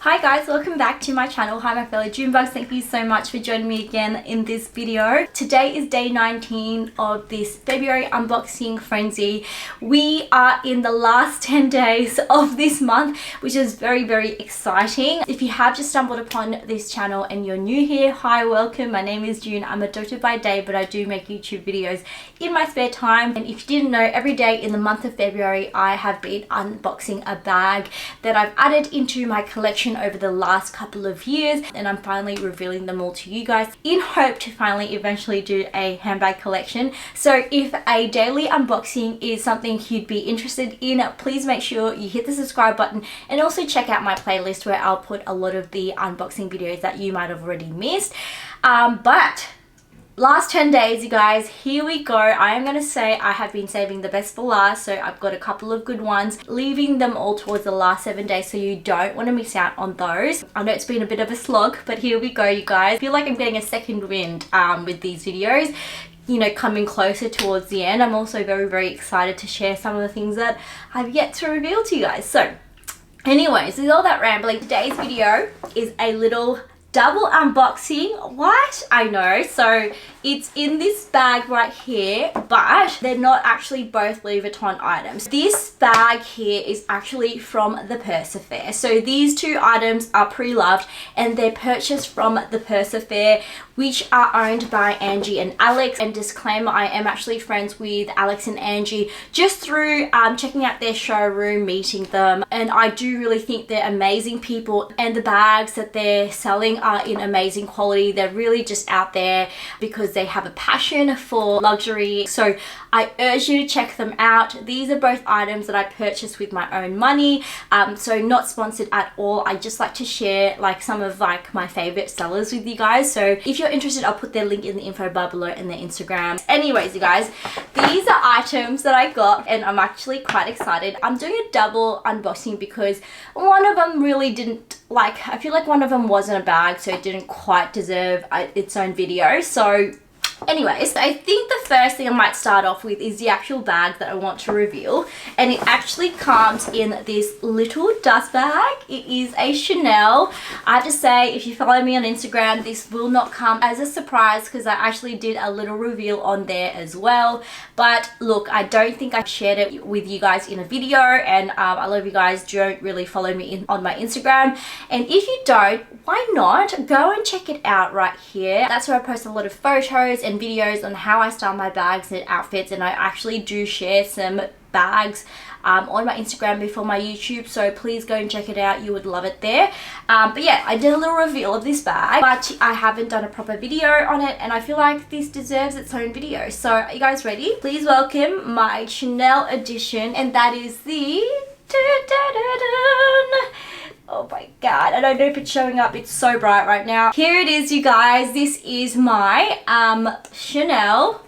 Hi guys, welcome back to my channel. Hi my fellow June bugs, thank you so much for joining me again in this video. Today is day 19 of this February unboxing frenzy. We are in the last 10 days of this month, which is very exciting. If you have just stumbled upon this channel and you're new here, hi, welcome. My name is June. I'm a doctor by day, but I do make YouTube videos in my spare time. And if you didn't know, every day in the month of February, I have been unboxing a bag that I've added into my collection over the last couple of years, and I'm finally revealing them all to you guys in hope to finally eventually do a handbag collection. So if a daily unboxing is something you'd be interested in, please make sure you hit the subscribe button and also check out my playlist where I'll put a lot of the unboxing videos that you might have already missed. But last 10 days, you guys, here we go. I am going to say I have been saving the best for last, so I've got a couple of good ones, leaving them all towards the last 7 days, so you don't want to miss out on those. I know it's been a bit of a slog, but here we go, you guys. I feel like I'm getting a second wind with these videos, you know, coming closer towards the end. I'm also very excited to share some of the things that I've yet to reveal to you guys. So anyways, with all that rambling, today's video is a little double unboxing. What? I know. So it's in this bag right here, but they're not actually both Louis Vuitton items. This bag here is actually from the Purse Affair. So these two items are pre-loved and they're purchased from the Purse Affair, which are owned by Angie and Alex. And disclaimer, I am actually friends with Alex and Angie just through checking out their showroom, meeting them, and I do really think they're amazing people, and the bags that they're selling are in amazing quality. They're really just out there because they have a passion for luxury. So I urge you to check them out. These are both items that I purchased with my own money, so not sponsored at all. I just like to share like some of like my favorite sellers with you guys. So if you're interested, I'll put their link in the info bar below and their Instagram. Anyways, you guys, these are items that I got and I'm actually quite excited. I'm doing a double unboxing because one of them really didn't, like, I feel like one of them wasn't a bag, so it didn't quite deserve its own video. So anyways, I think the first thing I might start off with is the actual bag that I want to reveal, and it actually comes in this little dust bag. It is a Chanel. I have to say, if you follow me on Instagram, this will not come as a surprise because I actually did a little reveal on there as well. But look, I don't think I shared it with you guys in a video, and a lot of you guys don't really follow me on my Instagram, and if you don't, why not go and check it out right here. That's where I post a lot of photos and videos on how I style my bags and outfits, and I actually do share some bags on my Instagram before my YouTube, so please go and check it out. You would love it there. But yeah, I did a little reveal of this bag, but I haven't done a proper video on it, and I feel like this deserves its own video. So are you guys ready? Please welcome my Chanel edition, and that is the oh my god, I don't know if it's showing up. It's so bright right now. Here it is, you guys. This is my Chanel.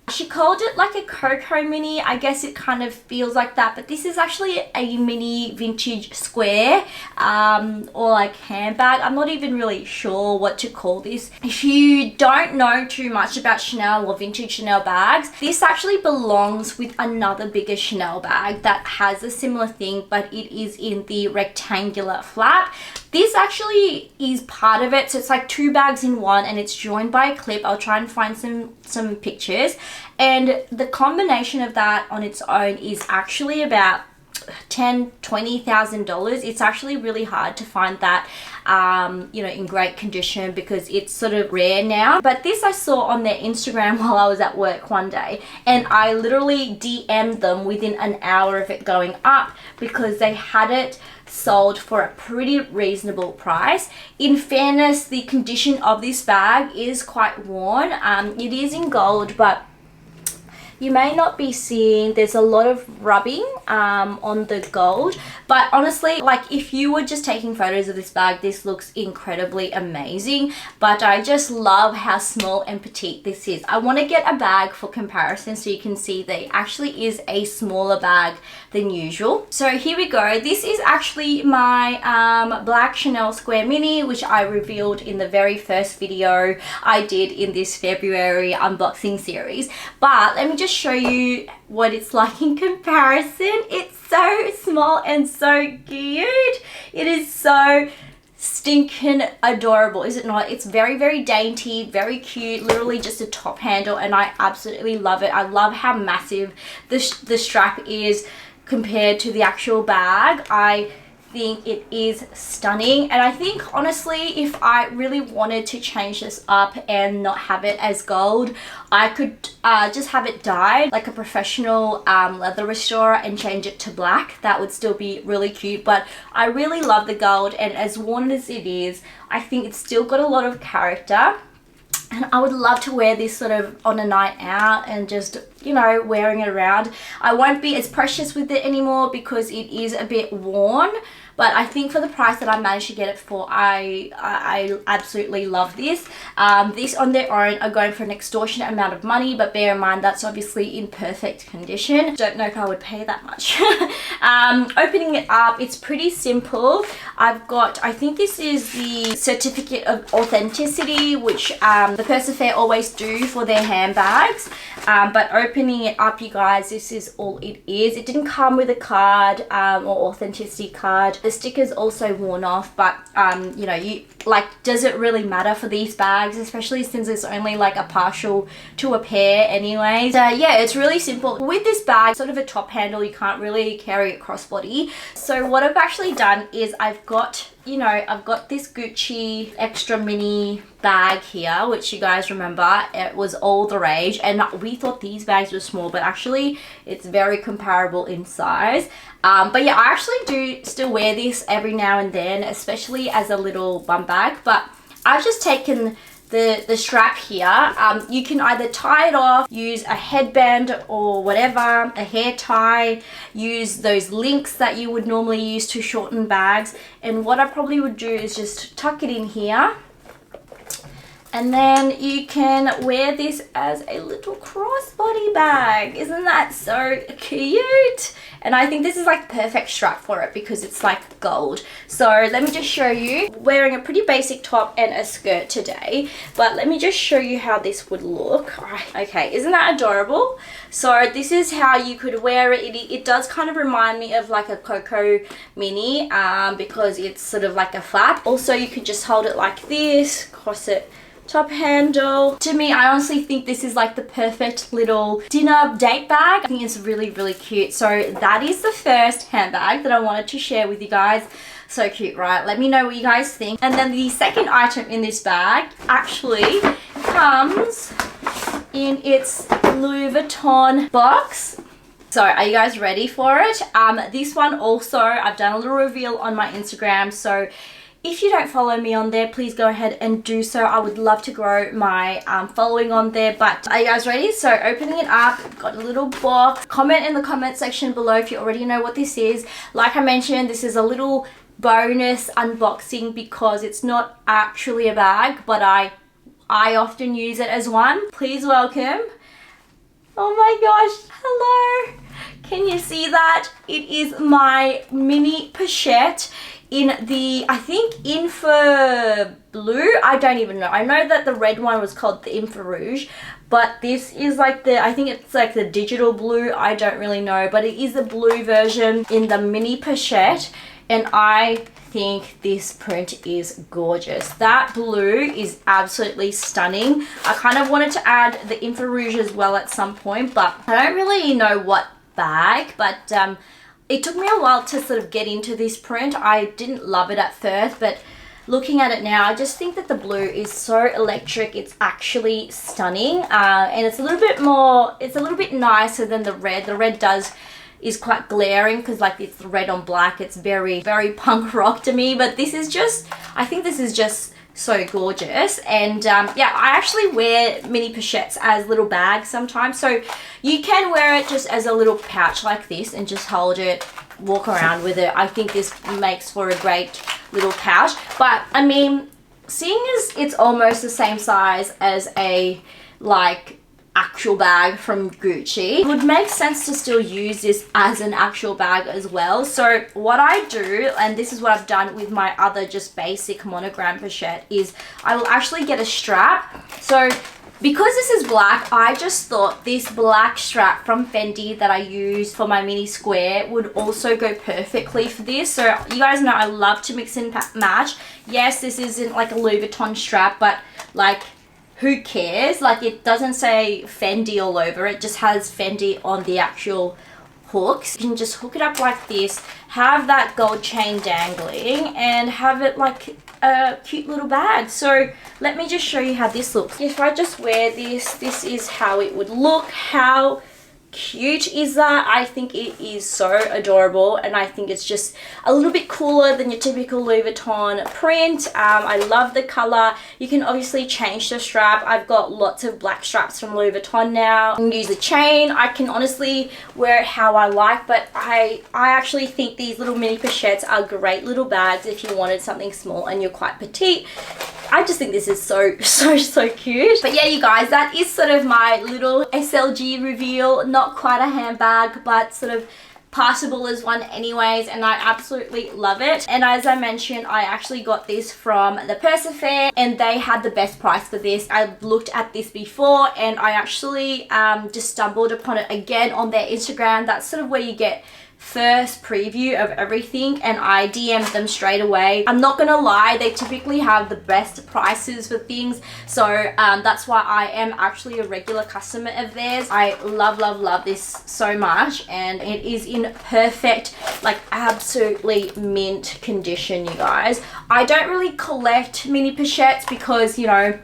She called it like a Coco mini. I guess it kind of feels like that, but this is actually a mini vintage square or like handbag. I'm not even really sure what to call this. If you don't know too much about Chanel or vintage Chanel bags, this actually belongs with another bigger Chanel bag that has a similar thing, but it is in the rectangular flap. This actually is part of it, so it's like two bags in one, and it's joined by a clip. I'll try and find some pictures, and the combination of that on its own is actually about $20,000. It's actually really hard to find that you know, in great condition because it's sort of rare now. But this I saw on their Instagram while I was at work one day, and I literally DM'd them within an hour of it going up because they had it sold for a pretty reasonable price. In fairness, the condition of this bag is quite worn. It is in gold, but you may not be seeing, there's a lot of rubbing on the gold, but honestly, like if you were just taking photos of this bag, this looks incredibly amazing. But I just love how small and petite this is. I want to get a bag for comparison so you can see that it actually is a smaller bag than usual. So here we go. This is actually my black Chanel Square Mini, which I revealed in the very first video I did in this February unboxing series. But let me just show you what it's like in comparison. It's so small and so cute. It is so stinking adorable, is it not? It's very, very dainty, very cute, literally just a top handle, and I absolutely love it. I love how massive the strap is compared to the actual bag. I think it is stunning, and I think honestly, if I really wanted to change this up and not have it as gold, I could just have it dyed like a professional leather restorer and change it to black. That would still be really cute, but I really love the gold, and as worn as it is, I think it's still got a lot of character. And I would love to wear this sort of on a night out and just, you know, wearing it around. I won't be as precious with it anymore because it is a bit worn. But I think for the price that I managed to get it for, I absolutely love this. These on their own are going for an extortionate amount of money, but bear in mind that's obviously in perfect condition. Don't know if I would pay that much. Opening it up, it's pretty simple. I've got, I think this is the certificate of authenticity, which the Persefair always do for their handbags. But opening it up, you guys, this is all it is. It didn't come with a card or authenticity card. The sticker's also worn off, but you know, does it really matter for these bags, especially since it's only like a partial to a pair anyway? So yeah, it's really simple. With this bag, sort of a top handle, you can't really carry it crossbody. So what I've actually done is I've got, you know, I've got this Gucci extra mini bag here, which you guys remember, it was all the rage, and we thought these bags were small, but actually it's very comparable in size. But yeah, I actually do still wear this every now and then, especially as a little bum bag. But I've just taken the strap here. You can either tie it off, use a headband or whatever, a hair tie, use those links that you would normally use to shorten bags. And what I probably would do is just tuck it in here. And then you can wear this as a little crossbody bag. Isn't that so cute? And I think this is like the perfect strap for it because it's like gold. So let me just show you. Wearing a pretty basic top and a skirt today, but let me just show you how this would look. Okay, isn't that adorable? So this is how you could wear it. It does kind of remind me of like a Coco mini because it's sort of like a flap. Also, you could just hold it like this, cross it, top handle. To me, I honestly think this is like the perfect little dinner date bag. I think it's really, really cute. So that is the first handbag that I wanted to share with you guys. So cute, right? Let me know what you guys think. And then the second item in this bag actually comes in its Louis Vuitton box. So are you guys ready for it? This one also, I've done a little reveal on my Instagram. So if you don't follow me on there, please go ahead and do so. I would love to grow my following on there. But are you guys ready? So opening it up, got a little box. Comment in the comment section below if you already know what this is. Like I mentioned, this is a little bonus unboxing because it's not actually a bag, but I often use it as one. Please welcome. Oh my gosh, hello. Can you see that? It is my mini pochette in the, I think, Infra Blue. I don't even know. I know that the red one was called the Infra Rouge, but this is like the, I think it's like the digital blue. I don't really know, but it is the blue version in the mini pochette, and I think this print is gorgeous. That blue is absolutely stunning. I kind of wanted to add the Infra Rouge as well at some point, but I don't really know what bag, but it took me a while to sort of get into this print. I didn't love it at first, but looking at it now, I just think that the blue is so electric. It's actually stunning, and it's a little bit more, it's a little bit nicer than the red. The red is quite glaring because like it's red on black. It's very, very punk rock to me, but this is just, I think this is just so gorgeous. And yeah, I actually wear mini pochettes as little bags sometimes, so you can wear it just as a little pouch like this and just hold it, walk around with it. I think this makes for a great little pouch. But I mean, seeing as it's almost the same size as a like actual bag from Gucci, it would make sense to still use this as an actual bag as well. So what I do, and this is what I've done with my other just basic monogram pochette, is I will actually get a strap. So Because this is black, I just thought this black strap from Fendi that I use for my mini square would also go perfectly for this. So you guys know I love to mix and match. Yes, this isn't like a Louis Vuitton strap, but like, who cares? Like, it doesn't say Fendi all over. It just has Fendi on the actual hooks. You can just hook it up like this, have that gold chain dangling, and have it like a cute little bag. So let me just show you how this looks. If I just wear this, this is how it would look. How cute is that? I think it is so adorable, and I think it's just a little bit cooler than your typical Louis Vuitton print. I love the color. You can obviously change the strap. I've got lots of black straps from Louis Vuitton now. I can use the chain. I can honestly wear it how I like, but I actually think these little mini pochettes are great little bags if you wanted something small and you're quite petite. I just think this is so cute. But yeah, you guys, that is sort of my little SLG reveal. Not quite a handbag, but sort of passable as one anyways, and I absolutely love it. And as I mentioned, I actually got this from the Persa Fair, and they had the best price for this. I looked at this before, and I actually just stumbled upon it again on their Instagram. That's sort of where you get first preview of everything, and I DM'd them straight away. I'm not gonna lie, they typically have the best prices for things, so that's why I am actually a regular customer of theirs. I love this so much, and it is in perfect, like absolutely mint condition, you guys. I don't really collect mini pochettes because, you know,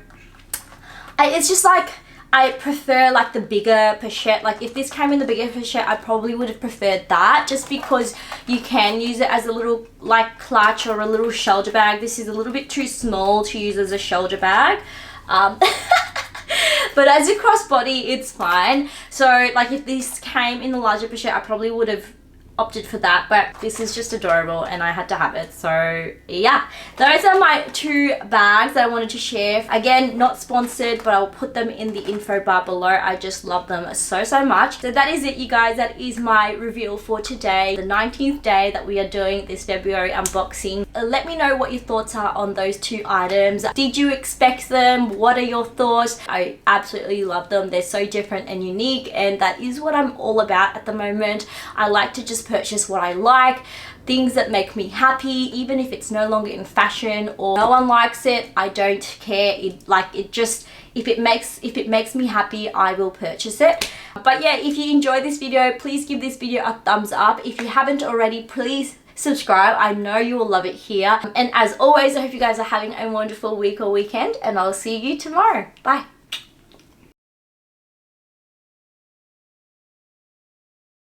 it's just like, I prefer like the bigger pochette. Like if this came in the bigger pochette, I probably would have preferred that, just because you can use it as a little like clutch or a little shoulder bag. This is a little bit too small to use as a shoulder bag. But as a crossbody, it's fine. So like if this came in the larger pochette, I probably would have opted for that, but this is just adorable and I had to have it. So yeah, those are my two bags that I wanted to share. Again, not sponsored, but I'll put them in the info bar below. I just love them so much. So that is it, you guys. That is my reveal for today, the 19th day that we are doing this February unboxing. Let me know what your thoughts are on those two items. Did you expect them? What are your thoughts? I absolutely love them. They're so different and unique, and that is what I'm all about at the moment. I like to just purchase what I like, things that make me happy, even if it's no longer in fashion or no one likes it. I don't care. If it makes me happy, I will purchase it. But yeah, if you enjoyed this video, please give this video a thumbs up. If you haven't already, please subscribe. I know you will love it here. And as always, I hope you guys are having a wonderful week or weekend, and I'll see you tomorrow. Bye.